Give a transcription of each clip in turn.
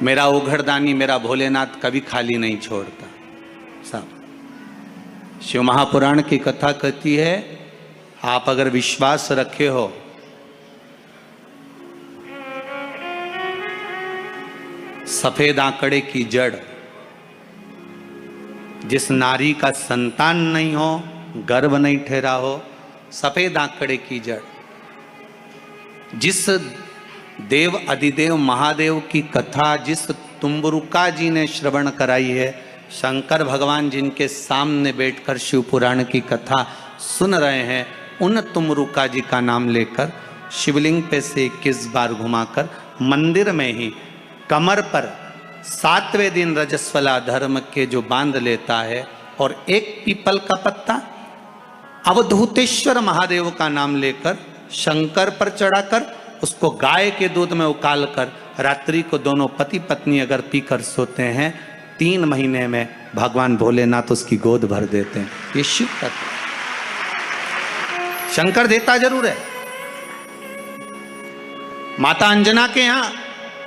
मेरा ओघड़दानी मेरा भोलेनाथ कभी खाली नहीं छोड़ता। सब शिव महापुराण की कथा कहती है, आप अगर विश्वास रखे हो सफेद आंकड़े की जड़, जिस नारी का संतान नहीं हो, गर्भ नहीं ठहरा हो, सफेद आंकड़े की जड़, जिस देव अधिदेव महादेव की कथा जिस तुम्बरुका जी ने श्रवण कराई है, शंकर भगवान जिनके सामने बैठकर शिव पुराण की कथा सुन रहे हैं, उन तुम्बरुका जी का नाम लेकर शिवलिंग पे से 21 बार घुमाकर मंदिर में ही कमर पर 7वें दिन रजस्वला धर्म के जो बांध लेता है और एक पीपल का पत्ता अवधूतेश्वर महादेव का नाम लेकर शंकर पर चढ़ाकर उसको गाय के दूध में उकाल कर रात्रि को दोनों पति पत्नी अगर पीकर सोते हैं, 3 महीने में भगवान भोलेनाथ उसकी गोद भर देते हैं। ये शिव तत्व, शंकर देता जरूर है। माता अंजना के यहां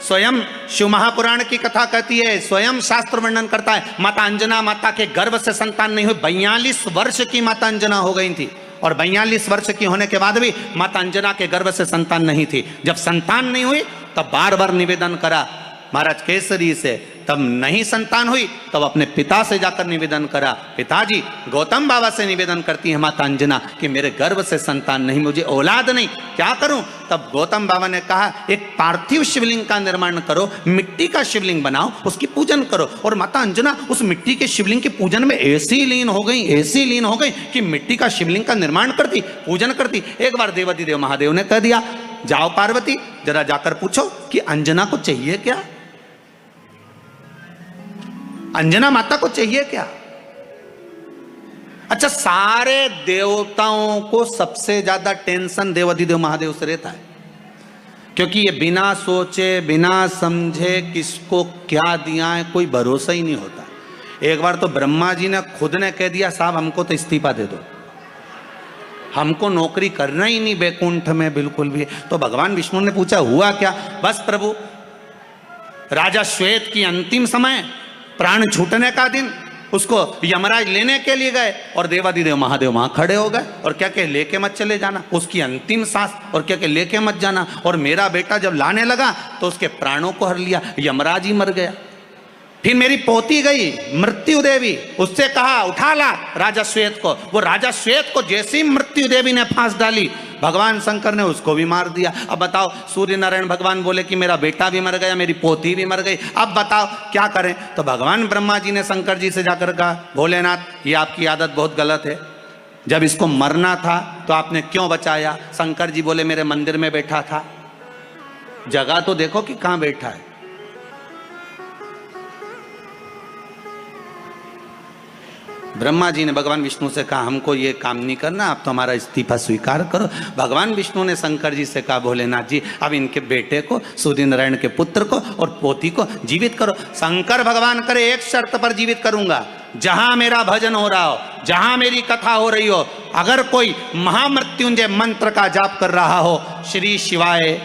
स्वयं शिव महापुराण की कथा कहती है, स्वयं शास्त्र वर्णन करता है, माता अंजना माता के गर्भ से संतान नहीं हुई। 42 वर्ष की माता अंजना हो गई थी और 42 वर्ष की होने के बाद भी माता अंजना के गर्भ से संतान नहीं थी। जब संतान नहीं हुई तब बार बार निवेदन करा महाराज केसरी से, तब नहीं संतान हुई तब अपने पिता से जाकर निवेदन करा, पिताजी गौतम बाबा से निवेदन करती है माता अंजना कि मेरे गर्भ से संतान नहीं, मुझे औलाद नहीं, क्या करूं? तब गौतम बाबा ने कहा एक पार्थिव शिवलिंग का निर्माण करो, मिट्टी का शिवलिंग बनाओ, उसकी पूजन करो। और माता अंजना उस मिट्टी के शिवलिंग के पूजन में ऐसी लीन हो गई कि मिट्टी का शिवलिंग का निर्माण करती, पूजन करती। एक बार देवाधिदेव महादेव ने कह दिया, जाओ पार्वती जरा जाकर पूछो कि अंजना को चाहिए क्या, अंजना माता को चाहिए क्या। अच्छा, सारे देवताओं को सबसे ज्यादा टेंशन देवाधिदेव महादेव से रहता है, क्योंकि ये बिना सोचे बिना समझे किसको क्या दिया है कोई भरोसा ही नहीं होता। एक बार तो ब्रह्मा जी ने खुद ने कह दिया, साहब हमको तो इस्तीफा दे दो, हमको नौकरी करना ही नहीं बैकुंठ में बिल्कुल भी। तो भगवान विष्णु ने पूछा हुआ क्या? बस प्रभु, राजा श्वेत की अंतिम समय, प्राण छूटने का दिन, उसको यमराज लेने के लिए गए और देवाधिदेव महादेव वहां खड़े हो गए और क्या कहे, लेके मत चले जाना, उसकी अंतिम सांस, और क्या कहे, लेके मत जाना। और मेरा बेटा जब लाने लगा तो उसके प्राणों को हर लिया, यमराज ही मर गया। फिर मेरी पोती गई मृत्यु देवी, उससे कहा उठा ला राजा श्वेत को, वो राजा श्वेत को जैसी मृत्यु देवी ने फांस डाली, भगवान शंकर ने उसको भी मार दिया। अब बताओ, सूर्य नारायण भगवान बोले कि मेरा बेटा भी मर गया, मेरी पोती भी मर गई, अब बताओ क्या करें? तो भगवान ब्रह्मा जी ने शंकर जी से जाकर कहा, भोलेनाथ ये आपकी आदत बहुत गलत है, जब इसको मरना था तो आपने क्यों बचाया? शंकर जी बोले मेरे मंदिर में बैठा था, जगह तो देखो कि कहां बैठा है। ब्रह्मा जी ने भगवान विष्णु से कहा हमको ये काम नहीं करना, आप तो हमारा इस्तीफा स्वीकार करो। भगवान विष्णु ने शंकर जी से कहा, भोलेनाथ जी अब इनके बेटे को, सूर्य नारायण के पुत्र को और पोती को जीवित करो। शंकर भगवान करे एक शर्त पर जीवित करूंगा, जहां मेरा भजन हो रहा हो, जहां मेरी कथा हो रही हो, अगर कोई महामृत्युंजय मंत्र का जाप कर रहा हो, श्री शिवाय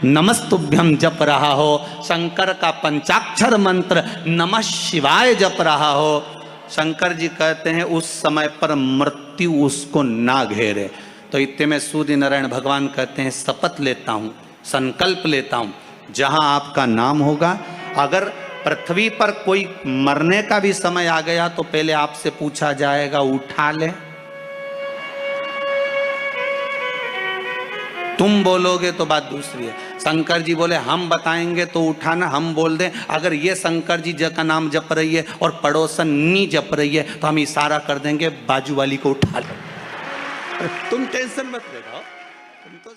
नमस्तुभ्यम जप रहा हो, शंकर का पंचाक्षर मंत्र नमः शिवाय जप रहा हो, शंकर जी कहते हैं उस समय पर मृत्यु उसको ना घेरे। तो इतने में सूर्य नारायण भगवान कहते हैं शपथ लेता हूं, संकल्प लेता हूं, जहां आपका नाम होगा, अगर पृथ्वी पर कोई मरने का भी समय आ गया तो पहले आपसे पूछा जाएगा उठा ले, तुम बोलोगे तो बात दूसरी है। शंकर जी बोले हम बताएंगे तो उठाना, हम बोल दें अगर ये शंकर जी का नाम जप रही है और पड़ोसन नी जप रही है तो हम इशारा कर देंगे बाजू वाली को उठा लो। तुम टेंशन मत ले, तुम तो